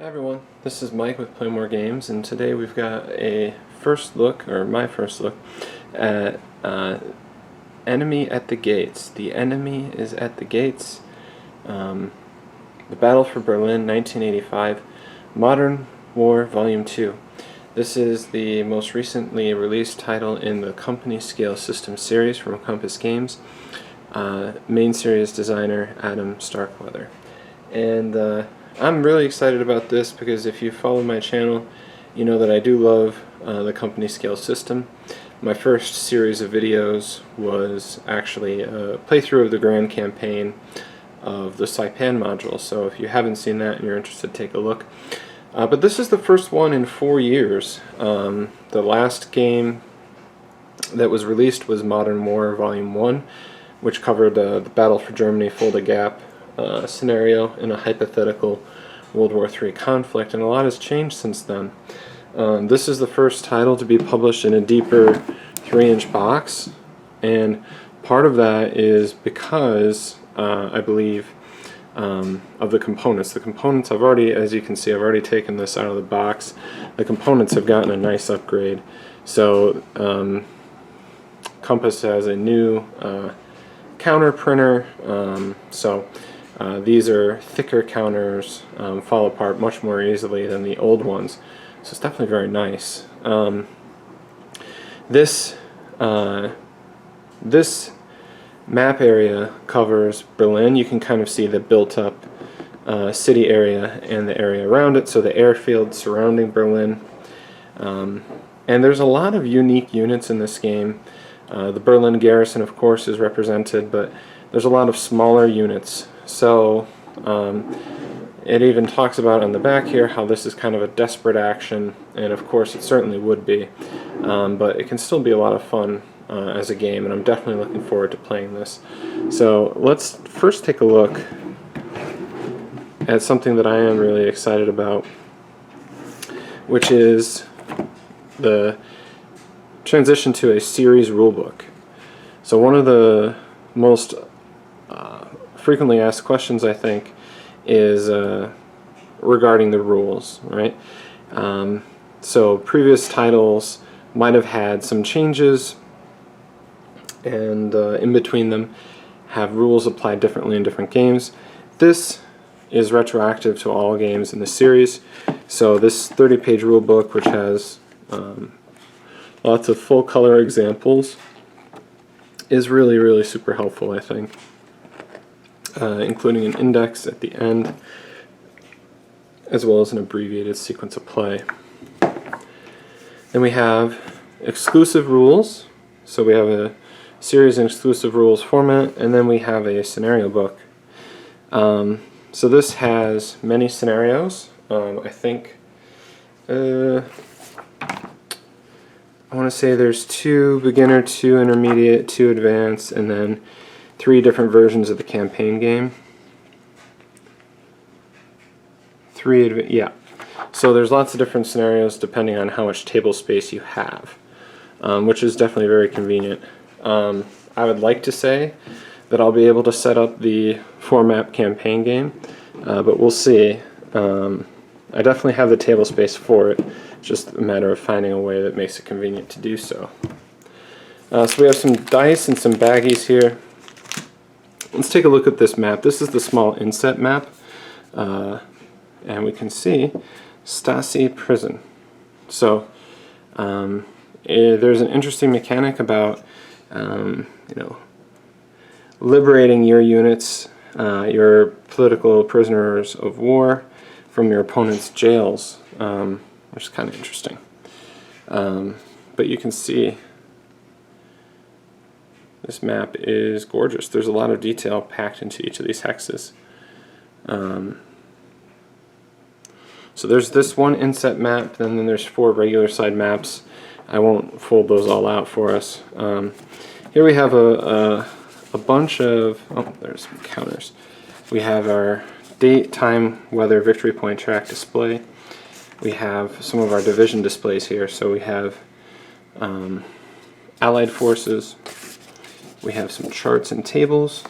Hi everyone, this is Mike with Play More Games, and today we've got a first look, or my first look, at Enemy at the Gates. The Enemy is at the Gates. The Battle for Berlin, 1985, Modern War Volume 2. This is the most recently released title in the Company Scale System series from Compass Games. Main series designer Adam Starkweather. And I'm really excited about this because if you follow my channel, you know that I do love the company scale system. My first series of videos was actually a playthrough of the grand campaign of the Saipan module, so if you haven't seen that and you're interested, take a look. But this is the first one in 4 years. The last game that was released was Modern War Volume 1, which covered the Battle for Germany Fulda Gap scenario in a hypothetical World War III conflict, and a lot has changed since then. This is the first title to be published in a deeper 3-inch box, and part of that is because I believe of the components. The components I've already, as you can see, I've already taken this out of the box. The components have gotten a nice upgrade. So Compass has a new counter printer, these are thicker counters, fall apart much more easily than the old ones, so it's definitely very nice. This map area covers Berlin. You can kind of see the built-up city area and the area around it, so the airfield surrounding Berlin. And there's a lot of unique units in this game. The Berlin garrison, of course, is represented, but there's a lot of smaller units. So it even talks about on the back here how this is kind of a desperate action, and of course it certainly would be, but it can still be a lot of fun as a game, and I'm definitely looking forward to playing this. So let's first take a look at something that I am really excited about, which is the transition to a series rulebook. So one of the most frequently asked questions, I think, is regarding the rules, right? So previous titles might have had some changes, and in between them have rules applied differently in different games. This is retroactive to all games in the series, so this 30-page rulebook, which has lots of full-color examples, is really super helpful, I think. Including an index at the end, as well as an abbreviated sequence of play. Then we have exclusive rules, so we have a series in exclusive rules format, and then we have a scenario book. So this has many scenarios. I think I want to say there's 2 beginner, 2 intermediate, 2 advanced, and then 3 different versions of the campaign game. Yeah. So there's lots of different scenarios depending on how much table space you have, which is definitely very convenient. I would like to say that I'll be able to set up the 4-map campaign game, but we'll see. I definitely have the table space for it. It's just a matter of finding a way that makes it convenient to do so. So we have some dice and some baggies here. Let's take a look at this map. This is the small inset map, and we can see Stasi Prison. So there's an interesting mechanic about liberating your units, your political prisoners of war, from your opponent's jails, which is kind of interesting. But you can see this map is gorgeous. There's a lot of detail packed into each of these hexes. So there's this one inset map, and then there's 4 regular side maps. I won't fold those all out for us. Here we have a bunch of, there's some counters. We have our date, time, weather, victory point track display. We have some of our division displays here. So we have Allied forces. We have some charts and tables.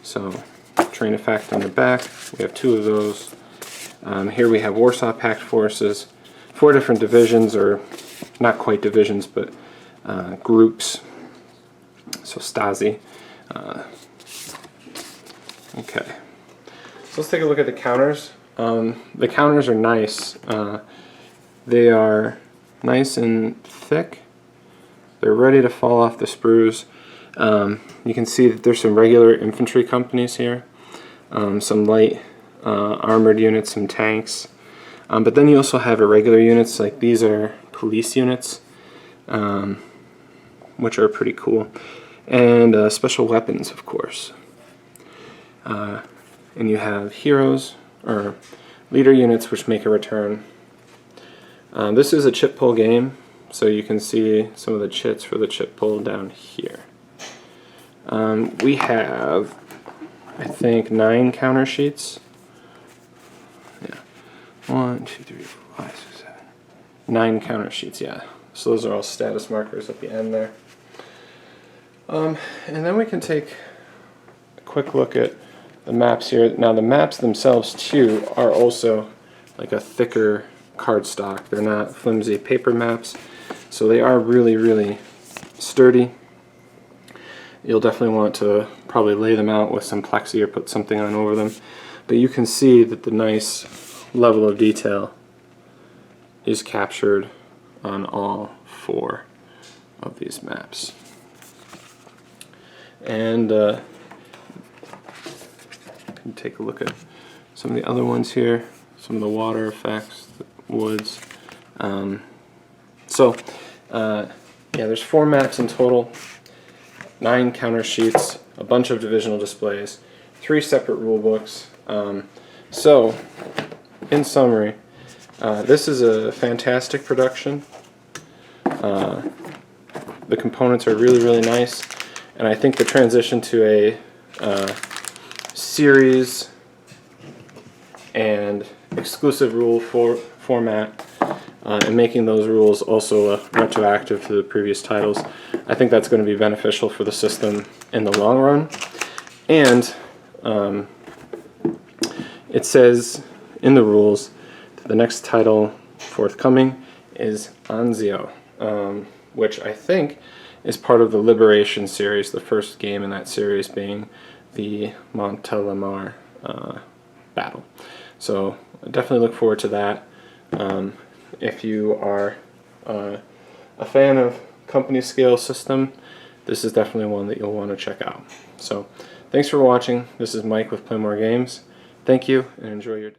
So train effect on the back. We have 2 of those. Here we have Warsaw Pact forces, 4 different divisions, or not quite divisions, but groups. So Stasi. Okay. So let's take a look at the counters. The counters are nice. They are nice and thick. They're ready to fall off the sprues. You can see that there's some regular infantry companies here, some light armored units, some tanks. But then you also have irregular units, like these are police units, which are pretty cool. And special weapons, of course. And you have heroes, or leader units, which make a return. This is a chit pull game, so you can see some of the chits for the chit pull down here. We have, I think, 9 counter sheets. Yeah, 1, 2, 3, 4, 5, 6, 7. 9 counter sheets, yeah. So those are all status markers at the end there. And then we can take a quick look at the maps here. Now the maps themselves too are also like a thicker cardstock. They're not flimsy paper maps, so they are really, really sturdy. You'll definitely want to probably lay them out with some plexi or put something on over them. But you can see that the nice level of detail is captured on all 4 of these maps. And you can take a look at some of the other ones here, some of the water effects, the woods. Yeah, there's 4 maps in total, 9 counter sheets, a bunch of divisional displays, 3 separate rule books. So, in summary, this is a fantastic production. The components are really, really nice, and I think the transition to a series and exclusive rule format and making those rules also retroactive to the previous titles, I think that's going to be beneficial for the system in the long run. And it says in the rules that the next title forthcoming is Anzio, which I think is part of the Liberation series, the first game in that series being the Montelimar battle. So I definitely look forward to that. If you are a fan of company scale system, this is definitely one that you'll want to check out. So thanks for watching. This is Mike with Play More Games. Thank you, and enjoy your day.